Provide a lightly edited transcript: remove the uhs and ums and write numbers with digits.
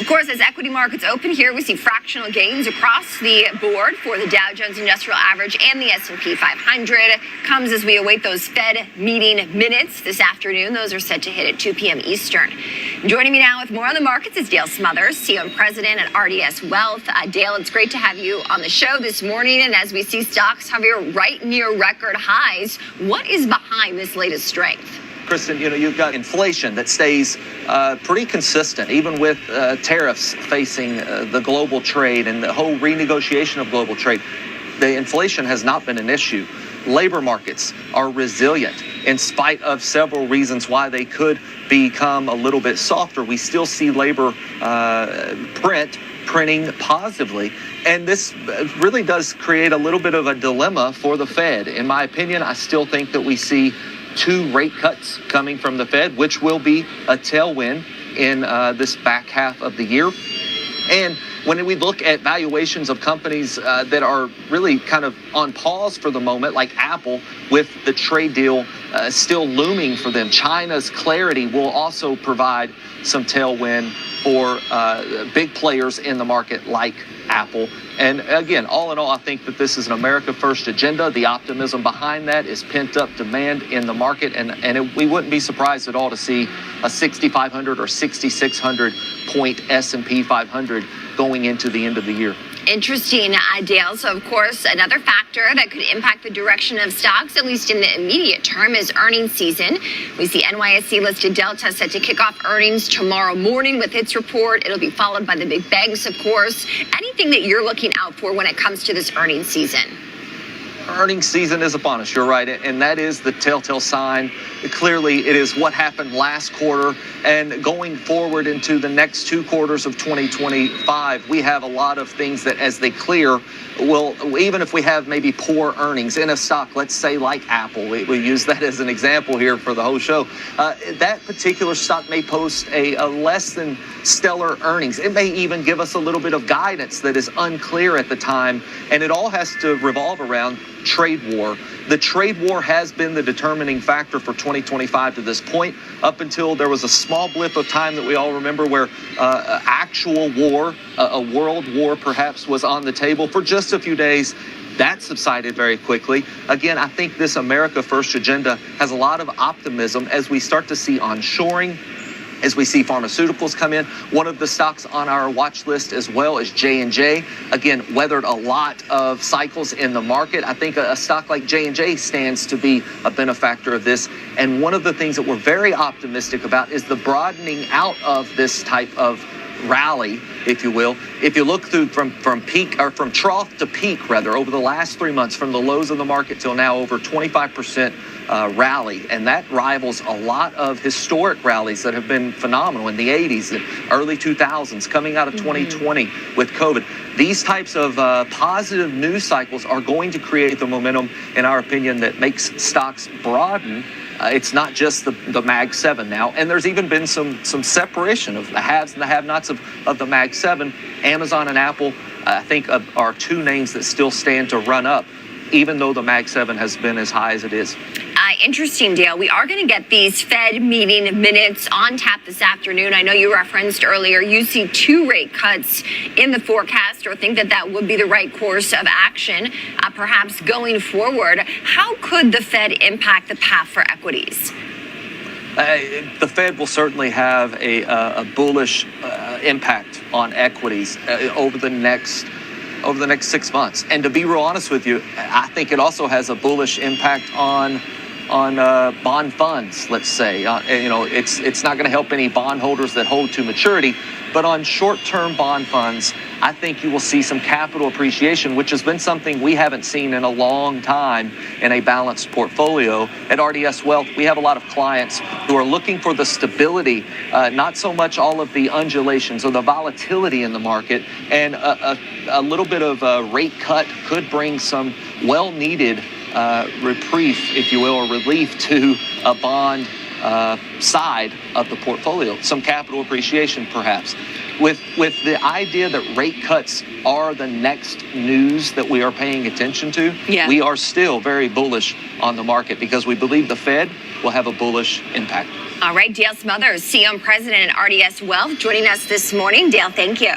Of course, as equity markets open here, we see fractional gains across the board for the Dow Jones Industrial Average and the S&P 500. Comes as we await those Fed meeting minutes this afternoon. Those are set to hit at 2 p.m. Eastern. Joining me now with more on the markets is Dale Smothers, CEO and President at RDS Wealth. Dale, it's great to have you on the show this morning. And as we see stocks hover right near record highs, what is behind this latest strength? Kristen, you've got inflation that stays pretty consistent, even with tariffs facing the global trade and the whole renegotiation of global trade. The inflation has not been an issue. Labor markets are resilient in spite of several reasons why they could become a little bit softer. We still see labor printing positively. And this really does create a little bit of a dilemma for the Fed. In my opinion, I still think that we see 2 rate cuts coming from the Fed, which will be a tailwind in this back half of the year. And when we look at valuations of companies that are really kind of on pause for the moment, like Apple, with the trade deal still looming for them, China's clarity will also provide some tailwind for big players in the market like Apple. And again, all in all, I think that this is an America First agenda. The optimism behind that is pent-up demand in the market, and we wouldn't be surprised at all to see a 6,500 or 6,600 point S&P 500 going into the end of the year. Interesting, Dale. So, of course, another factor that could impact the direction of stocks, at least in the immediate term, is earnings season. We see NYSE listed Delta set to kick off earnings tomorrow morning with its report. It'll be followed by the big banks, of course. Anything that you're looking out for when it comes to this earnings season? Earnings season is upon us, you're right, and that is the telltale sign. Clearly, it is what happened last quarter, and going forward into the next 2 quarters of 2025, we have a lot of things that as they clear, even if we have maybe poor earnings in a stock, let's say like Apple, we use that as an example here for the whole show, that particular stock may post a less than stellar earnings. It may even give us a little bit of guidance that is unclear at the time, and it all has to revolve around trade war. The trade war has been the determining factor for 2025 to this point, up until there was a small blip of time that we all remember where actual war, a world war perhaps, was on the table for just a few days. That subsided very quickly. Again, I think this America First agenda has a lot of optimism as we start to see onshoring, as we see pharmaceuticals come in. One of the stocks on our watch list as well is J&J. Again, weathered a lot of cycles in the market. I think a stock like J&J stands to be a benefactor of this. And one of the things that we're very optimistic about is the broadening out of this type of rally, if you will. If you look through from peak, or from trough to peak rather, over the last 3 months, from the lows of the market till now, over 25% rally, and that rivals a lot of historic rallies that have been phenomenal in the 80s and early 2000s, coming out of 2020 with COVID. These types of positive news cycles are going to create the momentum, in our opinion, that makes stocks broaden. It's not just the Mag 7 now, and there's even been some separation of the haves and the have-nots of the Mag 7. Amazon and Apple, I think, are 2 names that still stand to run up, even though the Mag 7 has been as high as it is. Interesting, Dale. We are going to get these Fed meeting minutes on tap this afternoon. I know you referenced earlier you see 2 rate cuts in the forecast, or think that would be the right course of action, perhaps going forward. How could the Fed impact the path for equities? The Fed will certainly have a bullish impact on equities over the next 6 months. And to be real honest with you, I think it also has a bullish impact on bond funds, let's say. It's not going to help any bondholders that hold to maturity, but on short-term bond funds, I think you will see some capital appreciation, which has been something we haven't seen in a long time in a balanced portfolio. At RDS Wealth, we have a lot of clients who are looking for the stability, not so much all of the undulations or the volatility in the market, and a little bit of a rate cut could bring some well-needed reprieve, if you will, or relief to a bond side of the portfolio, some capital appreciation perhaps. with the idea that rate cuts are the next news that we are paying attention to, we are still very bullish on the market because we believe the Fed will have a bullish impact. All right, Dale Smothers, CEO and President at RDS Wealth, joining us this morning. Dale, thank you.